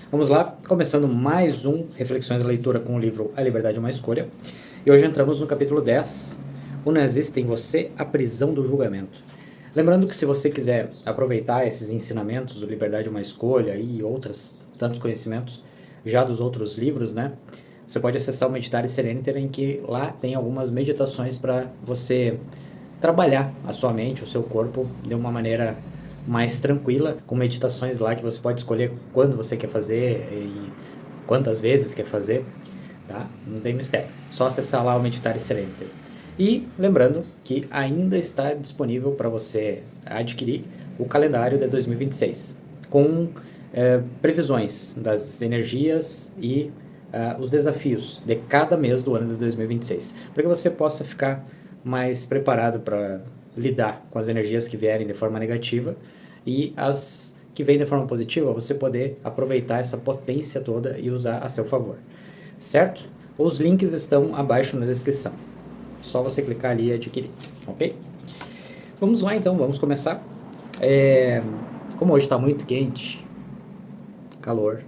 Vamos lá, começando mais um Reflexões da Leitura com o livro A Liberdade é uma Escolha. E hoje entramos no capítulo 10, O Nazista em Você, a Prisão do Julgamento. Lembrando que se você quiser aproveitar esses ensinamentos do Liberdade é uma Escolha e outros tantos conhecimentos já dos outros livros, né? Você pode acessar o Meditare Sereniter, em que lá tem algumas meditações para você trabalhar a sua mente, o seu corpo de uma maneira mais tranquila, com meditações lá que você pode escolher quando você quer fazer e quantas vezes quer fazer, tá? Não tem mistério. Só acessar lá o Meditare Serenity. E lembrando que ainda está disponível para você adquirir o calendário de 2026, com previsões das energias e os desafios de cada mês do ano de 2026, para que você possa ficar mais preparado para lidar com as energias que vierem de forma negativa e as que vêm de forma positiva, você poder aproveitar essa potência toda e usar a seu favor, certo? Os links estão abaixo na descrição, só você clicar ali e adquirir, ok? Vamos lá então, vamos começar. Como hoje está muito quente, calor,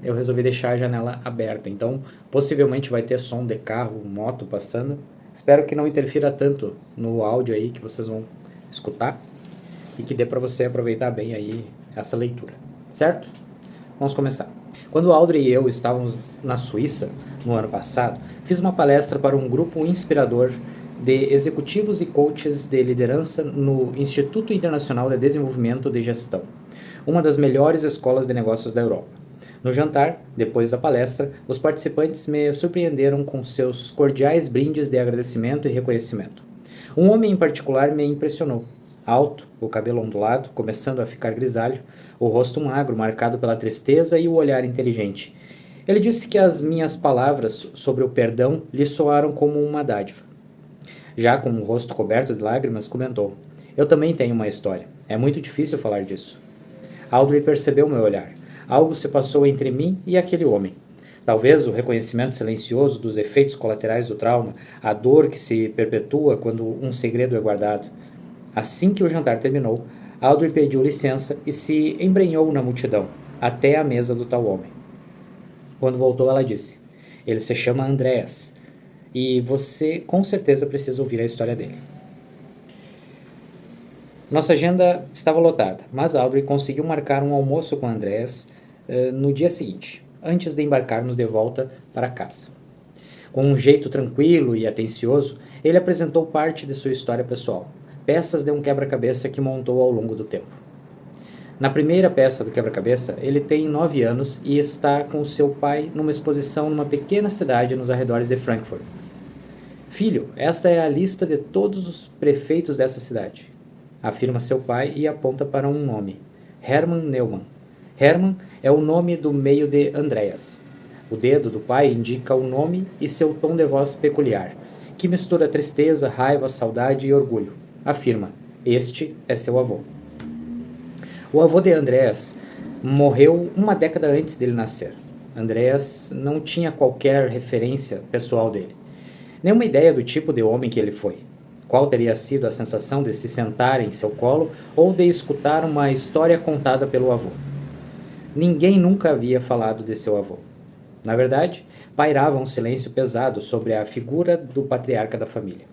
eu resolvi deixar a janela aberta, então possivelmente vai ter som de carro, moto passando. Espero que não interfira tanto no áudio aí que vocês vão escutar e que dê para você aproveitar bem aí essa leitura, certo? Vamos começar. Quando Audrey e eu estávamos na Suíça no ano passado, fiz uma palestra para um grupo inspirador de executivos e coaches de liderança no Instituto Internacional de Desenvolvimento de Gestão, uma das melhores escolas de negócios da Europa. No jantar, depois da palestra, os participantes me surpreenderam com seus cordiais brindes de agradecimento e reconhecimento. Um homem em particular me impressionou. Alto, o cabelo ondulado, começando a ficar grisalho, o rosto magro, marcado pela tristeza e o olhar inteligente. Ele disse que as minhas palavras sobre o perdão lhe soaram como uma dádiva. Já com o rosto coberto de lágrimas, comentou: Eu também tenho uma história. É muito difícil falar disso. Audrey percebeu meu olhar. Algo se passou entre mim e aquele homem. Talvez o reconhecimento silencioso dos efeitos colaterais do trauma, a dor que se perpetua quando um segredo é guardado. Assim que o jantar terminou, Audrey pediu licença e se embrenhou na multidão, até a mesa do tal homem. Quando voltou, ela disse: Ele se chama Andreas, e você com certeza precisa ouvir a história dele. Nossa agenda estava lotada, mas Audrey conseguiu marcar um almoço com Andreas no dia seguinte, antes de embarcarmos de volta para casa. Com um jeito tranquilo e atencioso, ele apresentou parte de sua história pessoal, peças de um quebra-cabeça que montou ao longo do tempo. Na primeira peça do quebra-cabeça, ele tem 9 anos e está com seu pai numa exposição numa pequena cidade nos arredores de Frankfurt. Filho, esta é a lista de todos os prefeitos dessa cidade, afirma seu pai e aponta para um nome: Hermann Neumann. Hermann é o nome do meio de Andreas. O dedo do pai indica o nome e seu tom de voz peculiar, que mistura tristeza, raiva, saudade e orgulho. Afirma: Este é seu avô. O avô de Andreas morreu uma década antes dele nascer. Andreas não tinha qualquer referência pessoal dele, nenhuma ideia do tipo de homem que ele foi. Qual teria sido a sensação de se sentar em seu colo ou de escutar uma história contada pelo avô? Ninguém nunca havia falado de seu avô. Na verdade, pairava um silêncio pesado sobre a figura do patriarca da família.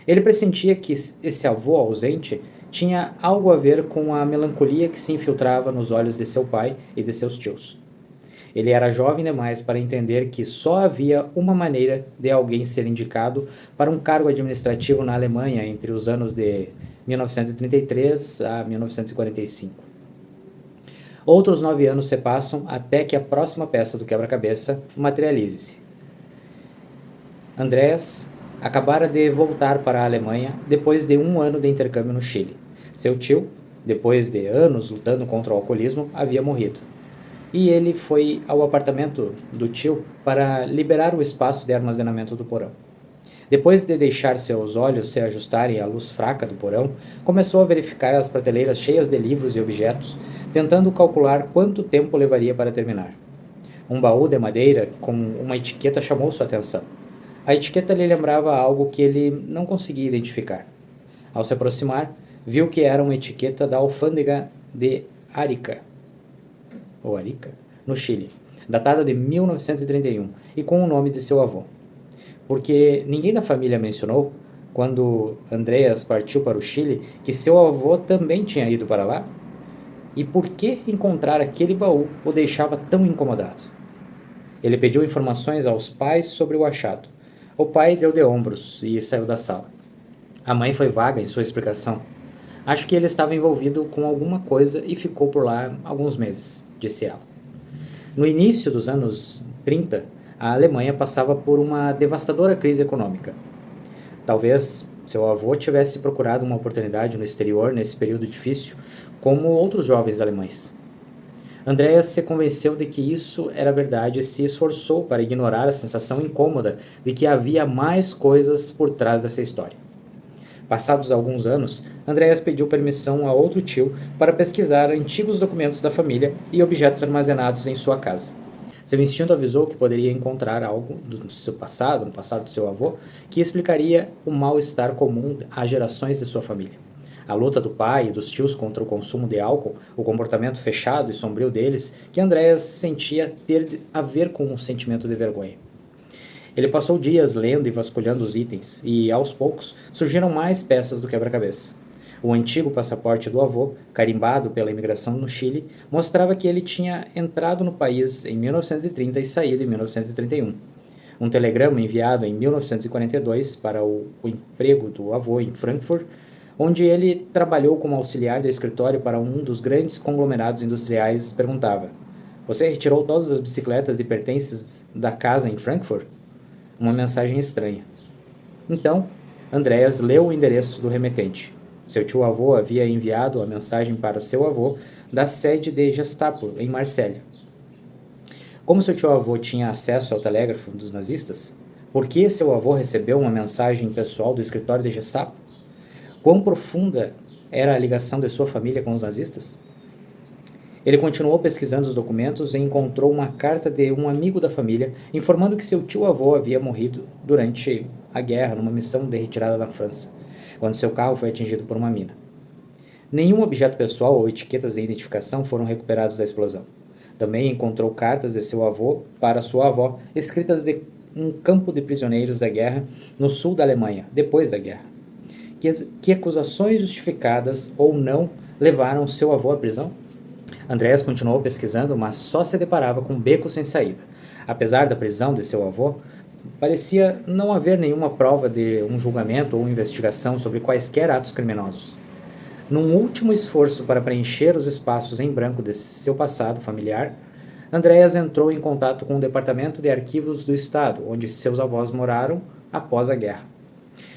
Ele pressentia que esse avô ausente tinha algo a ver com a melancolia que se infiltrava nos olhos de seu pai e de seus tios. Ele era jovem demais para entender que só havia uma maneira de alguém ser indicado para um cargo administrativo na Alemanha entre os anos de 1933 a 1945. Outros 9 anos se passam até que a próxima peça do quebra-cabeça materialize-se. Andreas acabara de voltar para a Alemanha depois de 1 ano de intercâmbio no Chile. Seu tio, depois de anos lutando contra o alcoolismo, havia morrido. E ele foi ao apartamento do tio para liberar o espaço de armazenamento do porão. Depois de deixar seus olhos se ajustarem à luz fraca do porão, começou a verificar as prateleiras cheias de livros e objetos, tentando calcular quanto tempo levaria para terminar. Um baú de madeira com uma etiqueta chamou sua atenção. A etiqueta lhe lembrava algo que ele não conseguia identificar. Ao se aproximar, viu que era uma etiqueta da alfândega de Arica. ou Arica, no Chile, datada de 1931, e com o nome de seu avô. Porque ninguém da família mencionou, quando Andreas partiu para o Chile, que seu avô também tinha ido para lá? E por que encontrar aquele baú o deixava tão incomodado? Ele pediu informações aos pais sobre o achado. O pai deu de ombros e saiu da sala. A mãe foi vaga em sua explicação. Acho que ele estava envolvido com alguma coisa e ficou por lá alguns meses, disse ela. No início dos anos 30, a Alemanha passava por uma devastadora crise econômica. Talvez seu avô tivesse procurado uma oportunidade no exterior nesse período difícil, como outros jovens alemães. Andreas se convenceu de que isso era verdade e se esforçou para ignorar a sensação incômoda de que havia mais coisas por trás dessa história. Passados alguns anos, Andreas pediu permissão a outro tio para pesquisar antigos documentos da família e objetos armazenados em sua casa. Seu instinto avisou que poderia encontrar algo do seu passado, no passado do seu avô, que explicaria o mal-estar comum às gerações de sua família. A luta do pai e dos tios contra o consumo de álcool, o comportamento fechado e sombrio deles, que Andreas sentia ter a ver com um sentimento de vergonha. Ele passou dias lendo e vasculhando os itens, e, aos poucos, surgiram mais peças do quebra-cabeça. O antigo passaporte do avô, carimbado pela imigração no Chile, mostrava que ele tinha entrado no país em 1930 e saído em 1931. Um telegrama enviado em 1942 para o emprego do avô em Frankfurt, onde ele trabalhou como auxiliar de escritório para um dos grandes conglomerados industriais, perguntava: "Você retirou todas as bicicletas e pertences da casa em Frankfurt?" Uma mensagem estranha. Então, Andreas leu o endereço do remetente. Seu tio-avô havia enviado a mensagem para seu avô da sede de Gestapo, em Marsella. Como seu tio-avô tinha acesso ao telégrafo dos nazistas, por que seu avô recebeu uma mensagem pessoal do escritório de Gestapo? Quão profunda era a ligação de sua família com os nazistas? Ele continuou pesquisando os documentos e encontrou uma carta de um amigo da família informando que seu tio-avô havia morrido durante a guerra numa missão de retirada da França, quando seu carro foi atingido por uma mina. Nenhum objeto pessoal ou etiquetas de identificação foram recuperados da explosão. Também encontrou cartas de seu avô para sua avó, escritas de um campo de prisioneiros da guerra no sul da Alemanha, depois da guerra. Que acusações justificadas ou não levaram seu avô à prisão? Andreas continuou pesquisando, mas só se deparava com becos sem saída. Apesar da prisão de seu avô, parecia não haver nenhuma prova de um julgamento ou investigação sobre quaisquer atos criminosos. Num último esforço para preencher os espaços em branco de seu passado familiar, Andreas entrou em contato com o Departamento de Arquivos do Estado, onde seus avós moraram após a guerra.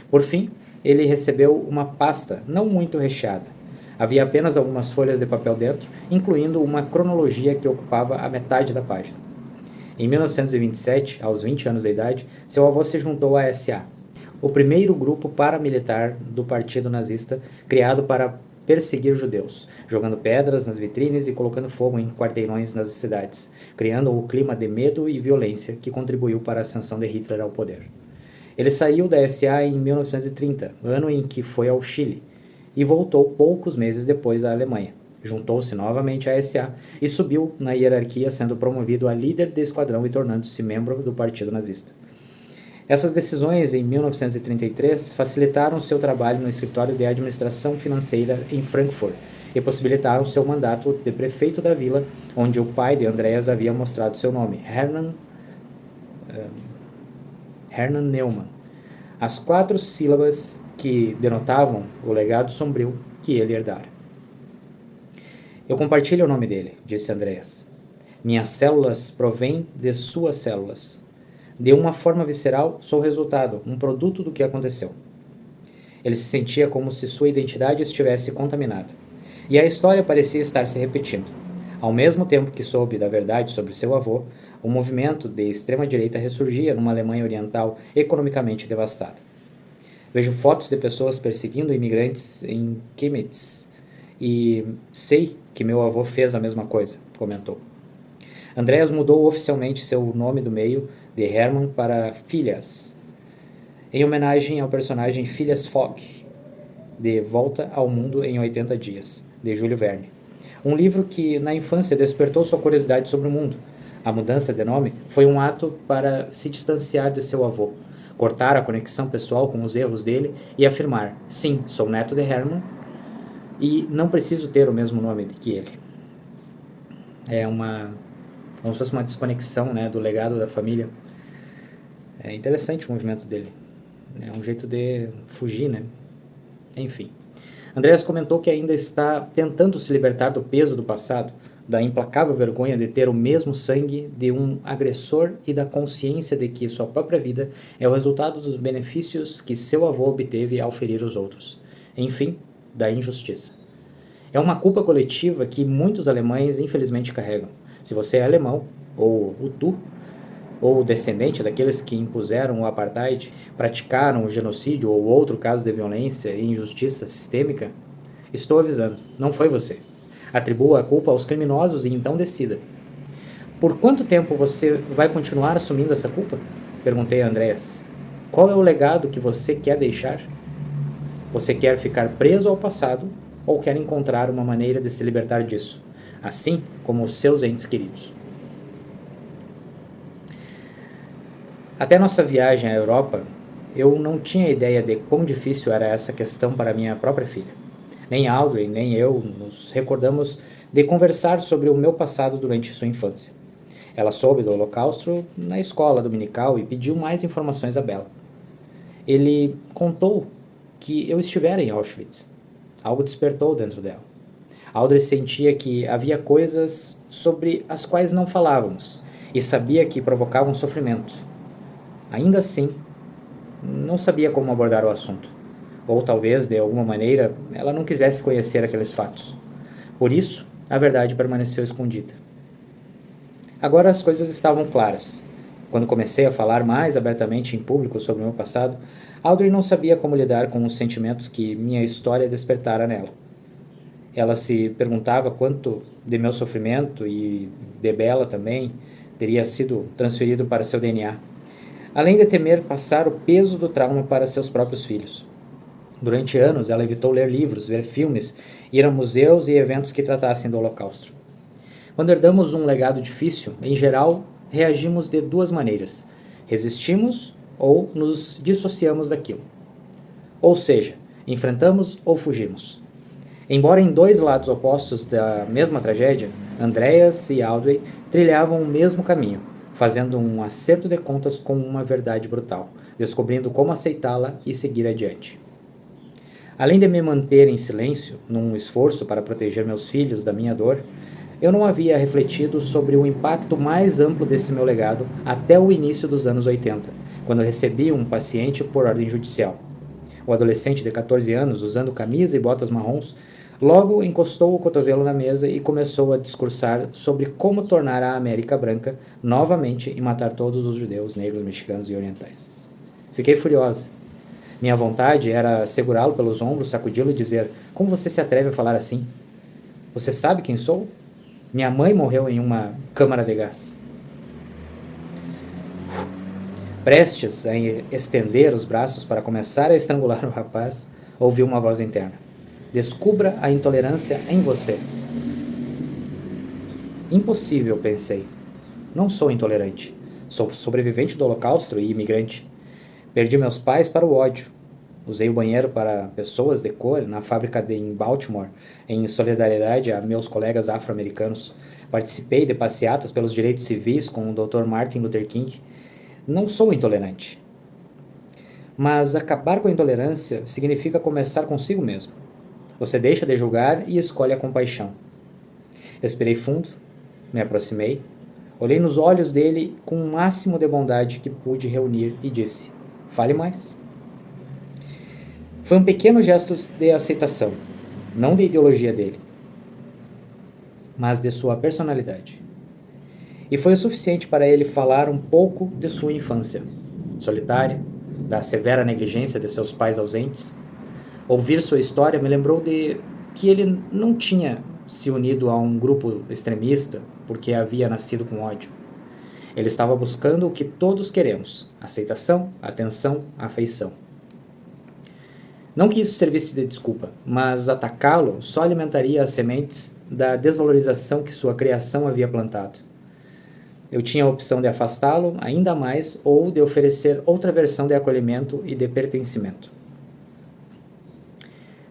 Por fim, ele recebeu uma pasta não muito recheada. Havia apenas algumas folhas de papel dentro, incluindo uma cronologia que ocupava a metade da página. Em 1927, aos 20 anos de idade, seu avô se juntou à SA, o primeiro grupo paramilitar do Partido Nazista criado para perseguir judeus, jogando pedras nas vitrines e colocando fogo em quarteirões nas cidades, criando o clima de medo e violência que contribuiu para a ascensão de Hitler ao poder. Ele saiu da SA em 1930, ano em que foi ao Chile, e voltou poucos meses depois à Alemanha. Juntou-se novamente à SA e subiu na hierarquia, sendo promovido a líder de esquadrão e tornando-se membro do Partido Nazista. Essas decisões, em 1933, facilitaram seu trabalho no escritório de administração financeira em Frankfurt e possibilitaram seu mandato de prefeito da vila, onde o pai de Andreas havia mostrado seu nome, Hermann Neumann, as 4 sílabas que denotavam o legado sombrio que ele herdara. Eu compartilho o nome dele, disse Andreas. Minhas células provêm de suas células. De uma forma visceral, sou o resultado, um produto do que aconteceu. Ele se sentia como se sua identidade estivesse contaminada. E a história parecia estar se repetindo. Ao mesmo tempo que soube da verdade sobre seu avô, o movimento de extrema-direita ressurgia numa Alemanha Oriental economicamente devastada. Vejo fotos de pessoas perseguindo imigrantes em Chemnitz e sei que meu avô fez a mesma coisa, comentou. Andreas mudou oficialmente seu nome do meio de Hermann para Phileas, em homenagem ao personagem Phileas Fogg, de Volta ao Mundo em 80 Dias, de Júlio Verne. Um livro que, na infância, despertou sua curiosidade sobre o mundo. A mudança de nome foi um ato para se distanciar de seu avô, cortar a conexão pessoal com os erros dele e afirmar: sim, sou neto de Herman e não preciso ter o mesmo nome que ele. É como se fosse uma desconexão, né, do legado da família. É interessante o movimento dele. É um jeito de fugir, né? Enfim. Andreas comentou que ainda está tentando se libertar do peso do passado, da implacável vergonha de ter o mesmo sangue de um agressor e da consciência de que sua própria vida é o resultado dos benefícios que seu avô obteve ao ferir os outros. Enfim, da injustiça. É uma culpa coletiva que muitos alemães infelizmente carregam. Se você é alemão, ou Hutu, ou descendente daqueles que impuseram o apartheid, praticaram o genocídio ou outro caso de violência e injustiça sistêmica, estou avisando, não foi você. Atribua a culpa aos criminosos e então decida. Por quanto tempo você vai continuar assumindo essa culpa? Perguntei a Andreas. Qual é o legado que você quer deixar? Você quer ficar preso ao passado ou quer encontrar uma maneira de se libertar disso, assim como os seus entes queridos? Até nossa viagem à Europa, eu não tinha ideia de quão difícil era essa questão para minha própria filha. Nem Audrey, nem eu nos recordamos de conversar sobre o meu passado durante sua infância. Ela soube do Holocausto na escola dominical e pediu mais informações a Bella. Ele contou que eu estivera em Auschwitz. Algo despertou dentro dela. Audrey sentia que havia coisas sobre as quais não falávamos e sabia que provocavam sofrimento. Ainda assim, não sabia como abordar o assunto. Ou talvez, de alguma maneira, ela não quisesse conhecer aqueles fatos. Por isso, a verdade permaneceu escondida. Agora as coisas estavam claras. Quando comecei a falar mais abertamente em público sobre o meu passado, Audrey não sabia como lidar com os sentimentos que minha história despertara nela. Ela se perguntava quanto de meu sofrimento e de Bella também teria sido transferido para seu DNA, além de temer passar o peso do trauma para seus próprios filhos. Durante anos, ela evitou ler livros, ver filmes, ir a museus e eventos que tratassem do Holocausto. Quando herdamos um legado difícil, em geral, reagimos de duas maneiras: resistimos ou nos dissociamos daquilo. Ou seja, enfrentamos ou fugimos. Embora em dois lados opostos da mesma tragédia, Andreas e Audrey trilhavam o mesmo caminho, fazendo um acerto de contas com uma verdade brutal, descobrindo como aceitá-la e seguir adiante. Além de me manter em silêncio, num esforço para proteger meus filhos da minha dor, eu não havia refletido sobre o impacto mais amplo desse meu legado até o início dos anos 80, quando recebi um paciente por ordem judicial. O adolescente de 14 anos, usando camisa e botas marrons, logo encostou o cotovelo na mesa e começou a discursar sobre como tornar a América branca novamente e matar todos os judeus, negros, mexicanos e orientais. Fiquei furiosa. Minha vontade era segurá-lo pelos ombros, sacudi-lo e dizer: como você se atreve a falar assim? Você sabe quem sou? Minha mãe morreu em uma câmara de gás. Prestes a estender os braços para começar a estrangular o rapaz, ouvi uma voz interna: descubra a intolerância em você. Impossível, pensei. Não sou intolerante. Sou sobrevivente do Holocausto e imigrante. Perdi meus pais para o ódio. Usei o banheiro para pessoas de cor na fábrica em Baltimore, em solidariedade a meus colegas afro-americanos. Participei de passeatas pelos direitos civis com o Dr. Martin Luther King. Não sou intolerante. Mas acabar com a intolerância significa começar consigo mesmo. Você deixa de julgar e escolhe a compaixão. Respirei fundo, me aproximei, olhei nos olhos dele com o máximo de bondade que pude reunir e disse: fale mais. Foi um pequeno gesto de aceitação, não da ideologia dele, mas de sua personalidade. E foi o suficiente para ele falar um pouco de sua infância, solitária, da severa negligência de seus pais ausentes. Ouvir sua história me lembrou de que ele não tinha se unido a um grupo extremista porque havia nascido com ódio. Ele estava buscando o que todos queremos: aceitação, atenção, afeição. Não que isso servisse de desculpa, mas atacá-lo só alimentaria as sementes da desvalorização que sua criação havia plantado. Eu tinha a opção de afastá-lo ainda mais ou de oferecer outra versão de acolhimento e de pertencimento.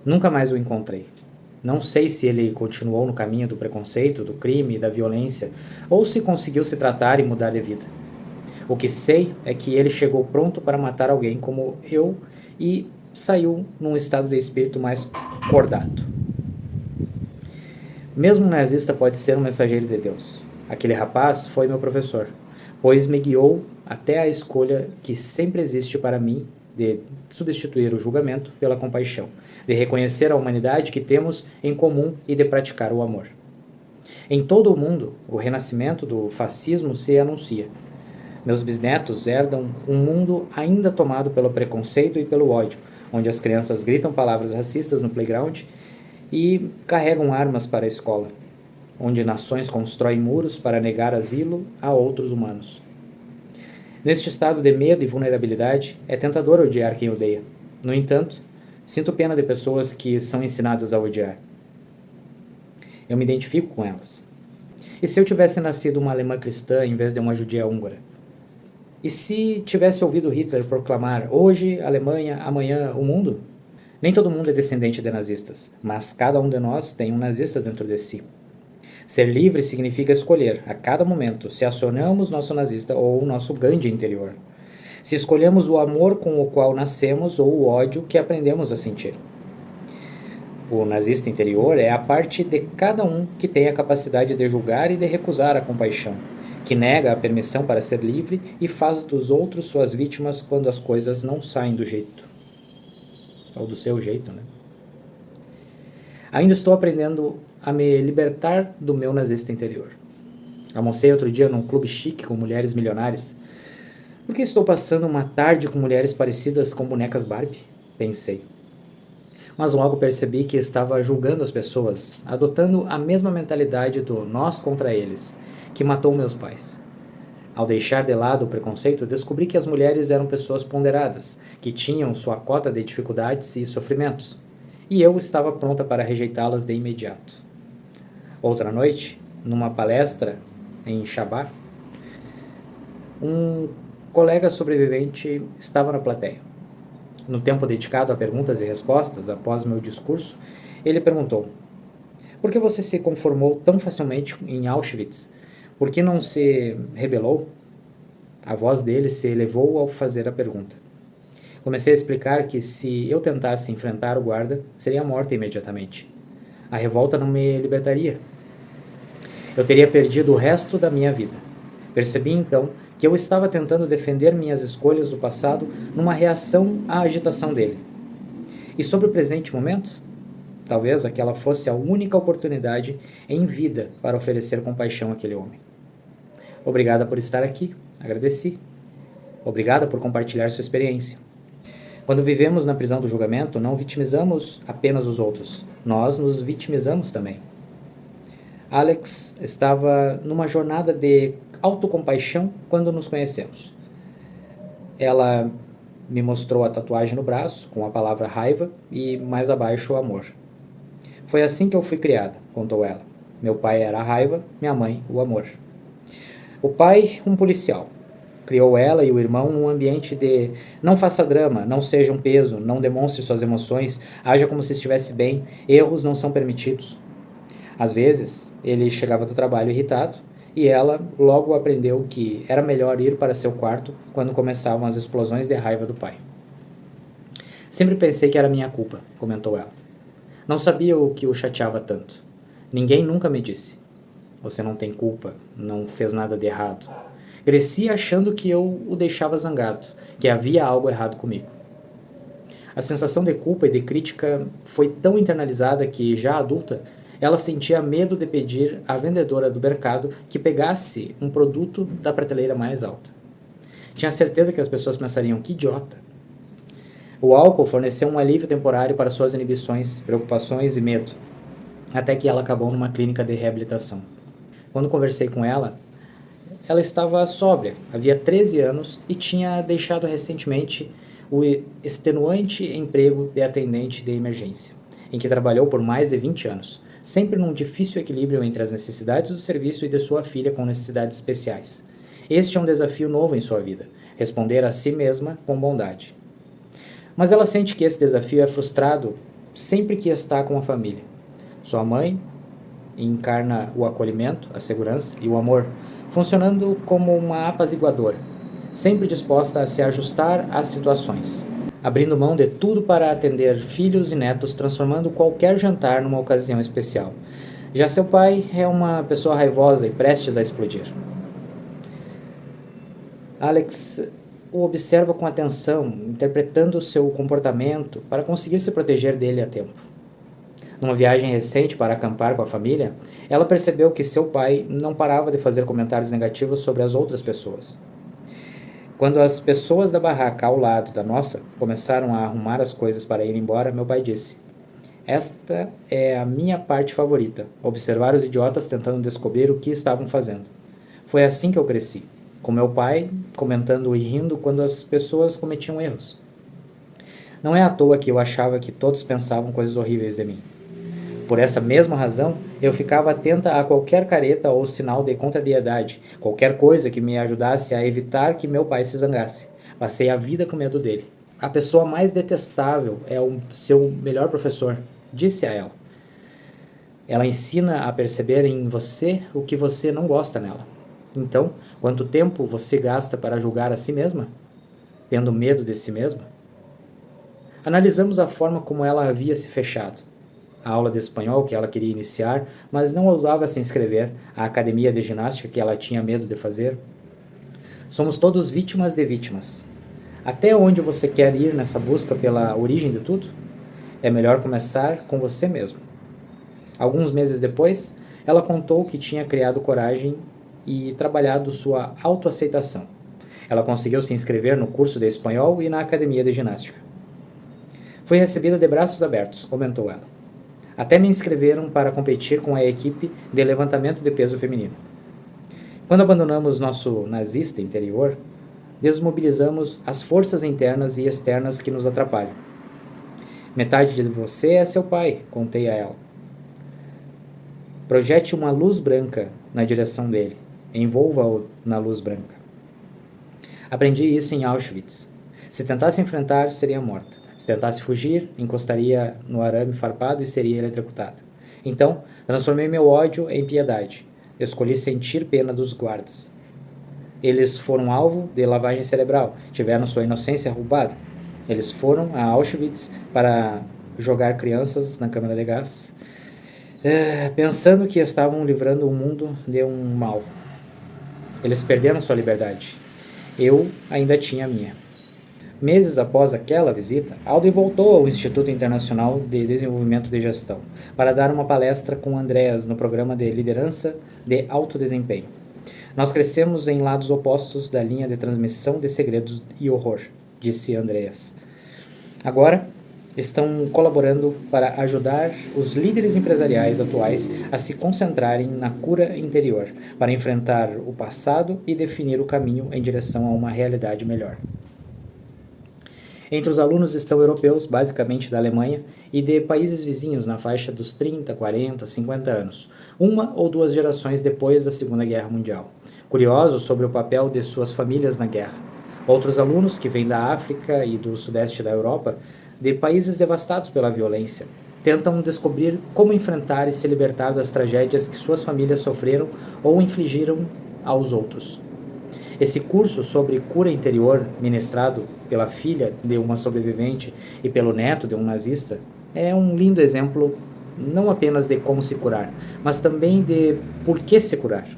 Nunca mais o encontrei. Não sei se ele continuou no caminho do preconceito, do crime e da violência, ou se conseguiu se tratar e mudar de vida. O que sei é que ele chegou pronto para matar alguém como eu e saiu num estado de espírito mais cordato. Mesmo um nazista pode ser um mensageiro de Deus. Aquele rapaz foi meu professor, pois me guiou até a escolha que sempre existe para mim de substituir o julgamento pela compaixão, de reconhecer a humanidade que temos em comum e de praticar o amor. Em todo o mundo, o renascimento do fascismo se anuncia. Meus bisnetos herdam um mundo ainda tomado pelo preconceito e pelo ódio, onde as crianças gritam palavras racistas no playground e carregam armas para a escola, onde nações constroem muros para negar asilo a outros humanos. Neste estado de medo e vulnerabilidade, é tentador odiar quem odeia. No entanto, sinto pena de pessoas que são ensinadas a odiar. Eu me identifico com elas. E se eu tivesse nascido uma alemã cristã em vez de uma judia húngara? E se tivesse ouvido Hitler proclamar hoje Alemanha, amanhã o mundo? Nem todo mundo é descendente de nazistas, mas cada um de nós tem um nazista dentro de si. Ser livre significa escolher, a cada momento, se acionamos nosso nazista ou o nosso Gandhi interior. Se escolhemos o amor com o qual nascemos ou o ódio que aprendemos a sentir. O nazista interior é a parte de cada um que tem a capacidade de julgar e de recusar a compaixão, que nega a permissão para ser livre e faz dos outros suas vítimas quando as coisas não saem do jeito. Ou do seu jeito, né? Ainda estou aprendendo a me libertar do meu nazista interior. Almocei outro dia num clube chique com mulheres milionárias. Por que estou passando uma tarde com mulheres parecidas com bonecas Barbie? Pensei. Mas logo percebi que estava julgando as pessoas, adotando a mesma mentalidade do nós contra eles, que matou meus pais. Ao deixar de lado o preconceito, descobri que as mulheres eram pessoas ponderadas, que tinham sua cota de dificuldades e sofrimentos, e eu estava pronta para rejeitá-las de imediato. Outra noite, numa palestra em Shabbat, um colega sobrevivente estava na plateia. No tempo dedicado a perguntas e respostas, após meu discurso, ele perguntou: por que você se conformou tão facilmente em Auschwitz? Por que não se rebelou? A voz dele se elevou ao fazer a pergunta. Comecei a explicar que se eu tentasse enfrentar o guarda, seria morta imediatamente. A revolta não me libertaria. Eu teria perdido o resto da minha vida. Percebi então que eu estava tentando defender minhas escolhas do passado numa reação à agitação dele. E sobre o presente momento? Talvez aquela fosse a única oportunidade em vida para oferecer compaixão àquele homem. Obrigada por estar aqui, agradeci. Obrigada por compartilhar sua experiência. Quando vivemos na prisão do julgamento, não vitimizamos apenas os outros, nós nos vitimizamos também. Alex estava numa jornada de autocompaixão quando nos conhecemos. Ela me mostrou a tatuagem no braço, com a palavra raiva e mais abaixo o amor. Foi assim que eu fui criada, contou ela. Meu pai era a raiva, minha mãe o amor. O pai, um policial. Criou ela e o irmão num ambiente de não faça drama, não seja um peso, não demonstre suas emoções, haja como se estivesse bem, erros não são permitidos. Às vezes, ele chegava do trabalho irritado e ela logo aprendeu que era melhor ir para seu quarto quando começavam as explosões de raiva do pai. Sempre pensei que era minha culpa, comentou ela. Não sabia o que o chateava tanto. Ninguém nunca me disse. Você não tem culpa, não fez nada de errado. Cresci achando que eu o deixava zangado, que havia algo errado comigo. A sensação de culpa e de crítica foi tão internalizada que, já adulta, ela sentia medo de pedir à vendedora do mercado que pegasse um produto da prateleira mais alta. Tinha certeza que as pessoas pensariam, que idiota. O álcool forneceu um alívio temporário para suas inibições, preocupações e medo, até que ela acabou numa clínica de reabilitação. Quando conversei com ela estava sóbria, havia 13 anos e tinha deixado recentemente o extenuante emprego de atendente de emergência, em que trabalhou por mais de 20 anos, sempre num difícil equilíbrio entre as necessidades do serviço e de sua filha com necessidades especiais. Este é um desafio novo em sua vida, responder a si mesma com bondade. Mas ela sente que esse desafio é frustrado sempre que está com a família. Sua mãe encarna o acolhimento, a segurança e o amor, funcionando como uma apaziguadora, sempre disposta a se ajustar às situações, abrindo mão de tudo para atender filhos e netos, transformando qualquer jantar numa ocasião especial. Já seu pai é uma pessoa raivosa e prestes a explodir. Alex o observa com atenção, interpretando seu comportamento para conseguir se proteger dele a tempo. Numa viagem recente para acampar com a família, ela percebeu que seu pai não parava de fazer comentários negativos sobre as outras pessoas. Quando as pessoas da barraca ao lado da nossa começaram a arrumar as coisas para ir embora, meu pai disse: "Esta é a minha parte favorita, observar os idiotas tentando descobrir o que estavam fazendo. Foi assim que eu cresci, com meu pai comentando e rindo quando as pessoas cometiam erros. Não é à toa que eu achava que todos pensavam coisas horríveis de mim. Por essa mesma razão, eu ficava atenta a qualquer careta ou sinal de contrariedade, qualquer coisa que me ajudasse a evitar que meu pai se zangasse. Passei a vida com medo dele. A pessoa mais detestável é o seu melhor professor", disse a ela. "Ela ensina a perceber em você o que você não gosta nela. Então, quanto tempo você gasta para julgar a si mesma? Tendo medo de si mesma?" Analisamos a forma como ela havia se fechado. A aula de espanhol que ela queria iniciar, mas não ousava se inscrever, a academia de ginástica que ela tinha medo de fazer. Somos todos vítimas de vítimas. Até onde você quer ir nessa busca pela origem de tudo? É melhor começar com você mesmo. Alguns meses depois, ela contou que tinha criado coragem e trabalhado sua autoaceitação. Ela conseguiu se inscrever no curso de espanhol e na academia de ginástica. "Fui recebida de braços abertos", comentou ela. "Até me inscreveram para competir com a equipe de levantamento de peso feminino. Quando abandonamos nosso nazista interior, desmobilizamos as forças internas e externas que nos atrapalham. Metade de você é seu pai", contei a ela. "Projete uma luz branca na direção dele. Envolva-o na luz branca." Aprendi isso em Auschwitz. Se tentasse enfrentar, seria morta. Se tentasse fugir, encostaria no arame farpado e seria eletrocutada. Então, transformei meu ódio em piedade. Escolhi sentir pena dos guardas. Eles foram alvo de lavagem cerebral, tiveram sua inocência roubada. Eles foram a Auschwitz para jogar crianças na câmara de gás, pensando que estavam livrando o mundo de um mal. Eles perderam sua liberdade. Eu ainda tinha a minha. Meses após aquela visita, Audrey voltou ao Instituto Internacional de Desenvolvimento de Gestão para dar uma palestra com Andreas no programa de liderança de alto desempenho. "Nós crescemos em lados opostos da linha de transmissão de segredos e horror", disse Andreas. "Agora, estão colaborando para ajudar os líderes empresariais atuais a se concentrarem na cura interior, para enfrentar o passado e definir o caminho em direção a uma realidade melhor." Entre os alunos estão europeus, basicamente da Alemanha, e de países vizinhos na faixa dos 30, 40, 50 anos, uma ou duas gerações depois da Segunda Guerra Mundial, curiosos sobre o papel de suas famílias na guerra. Outros alunos que vêm da África e do sudeste da Europa, de países devastados pela violência, tentam descobrir como enfrentar e se libertar das tragédias que suas famílias sofreram ou infligiram aos outros. Esse curso sobre cura interior, ministrado pela filha de uma sobrevivente e pelo neto de um nazista, é um lindo exemplo não apenas de como se curar, mas também de por que se curar.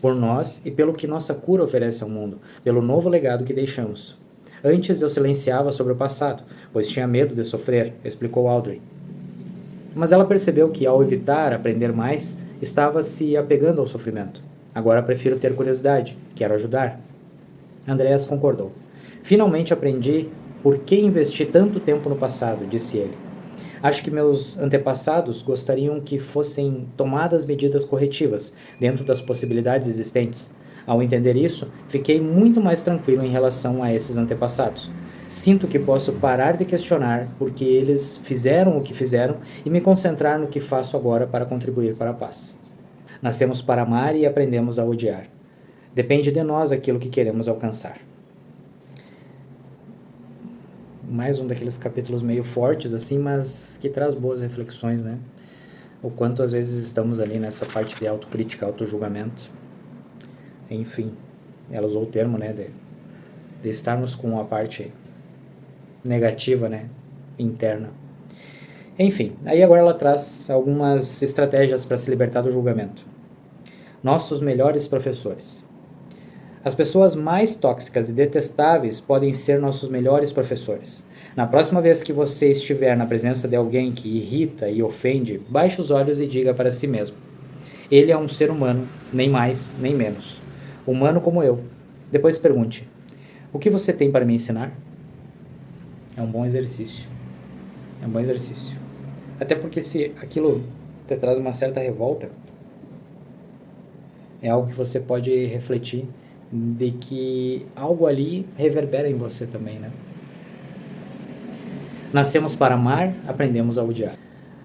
Por nós e pelo que nossa cura oferece ao mundo, pelo novo legado que deixamos. "Antes eu silenciava sobre o passado, pois tinha medo de sofrer", explicou Audrey. Mas ela percebeu que, ao evitar aprender mais, estava se apegando ao sofrimento. "Agora prefiro ter curiosidade, quero ajudar." Andreas concordou. "Finalmente aprendi por que investi tanto tempo no passado", disse ele. "Acho que meus antepassados gostariam que fossem tomadas medidas corretivas dentro das possibilidades existentes. Ao entender isso, fiquei muito mais tranquilo em relação a esses antepassados. Sinto que posso parar de questionar porque eles fizeram o que fizeram e me concentrar no que faço agora para contribuir para a paz. Nascemos para amar e aprendemos a odiar. Depende de nós aquilo que queremos alcançar. Mais um daqueles capítulos meio fortes, assim, mas que traz boas reflexões, né? O quanto às vezes estamos ali nessa parte de autocrítica, autojulgamento. Enfim, ela usou o termo, né, de estarmos com a parte negativa, né, interna. Enfim, aí agora ela traz algumas estratégias para se libertar do julgamento. Nossos melhores professores. As pessoas mais tóxicas e detestáveis podem ser nossos melhores professores. Na próxima vez que você estiver na presença de alguém que irrita e ofende, baixe os olhos e diga para si mesmo: ele é um ser humano, nem mais, nem menos. Humano como eu. Depois pergunte: o que você tem para me ensinar? É um bom exercício. É um bom exercício. Até porque se aquilo te traz uma certa revolta, é algo que você pode refletir de que algo ali reverbera em você também, né? Nascemos para amar, aprendemos a odiar.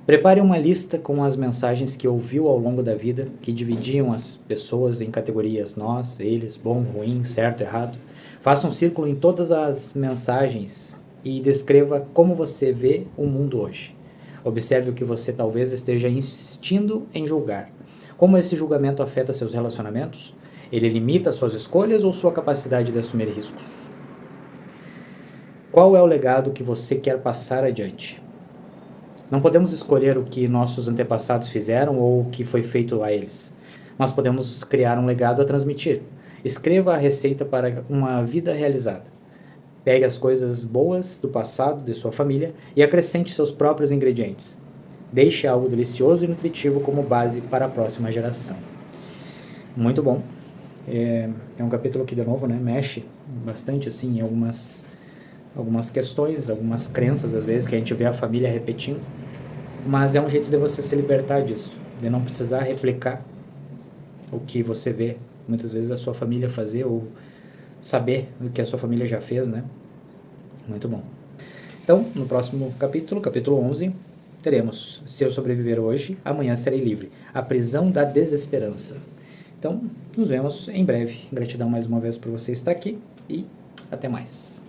Prepare uma lista com as mensagens que ouviu ao longo da vida, que dividiam as pessoas em categorias nós, eles, bom, ruim, certo, errado. Faça um círculo em todas as mensagens e descreva como você vê o mundo hoje. Observe o que você talvez esteja insistindo em julgar. Como esse julgamento afeta seus relacionamentos? Ele limita suas escolhas ou sua capacidade de assumir riscos? Qual é o legado que você quer passar adiante? Não podemos escolher o que nossos antepassados fizeram ou o que foi feito a eles, mas podemos criar um legado a transmitir. Escreva a receita para uma vida realizada. Pegue as coisas boas do passado de sua família e acrescente seus próprios ingredientes. Deixe algo delicioso e nutritivo como base para a próxima geração. Muito bom. É um capítulo que, de novo, né, mexe bastante assim, em algumas questões, algumas crenças, às vezes, que a gente vê a família repetindo. Mas é um jeito de você se libertar disso, de não precisar replicar o que você vê, muitas vezes, a sua família fazer ou saber o que a sua família já fez, né? Muito bom. Então, no próximo capítulo, capítulo 11, teremos: se eu sobreviver hoje, amanhã serei livre. A prisão da desesperança. Então, nos vemos em breve. Gratidão mais uma vez por você estar aqui e até mais.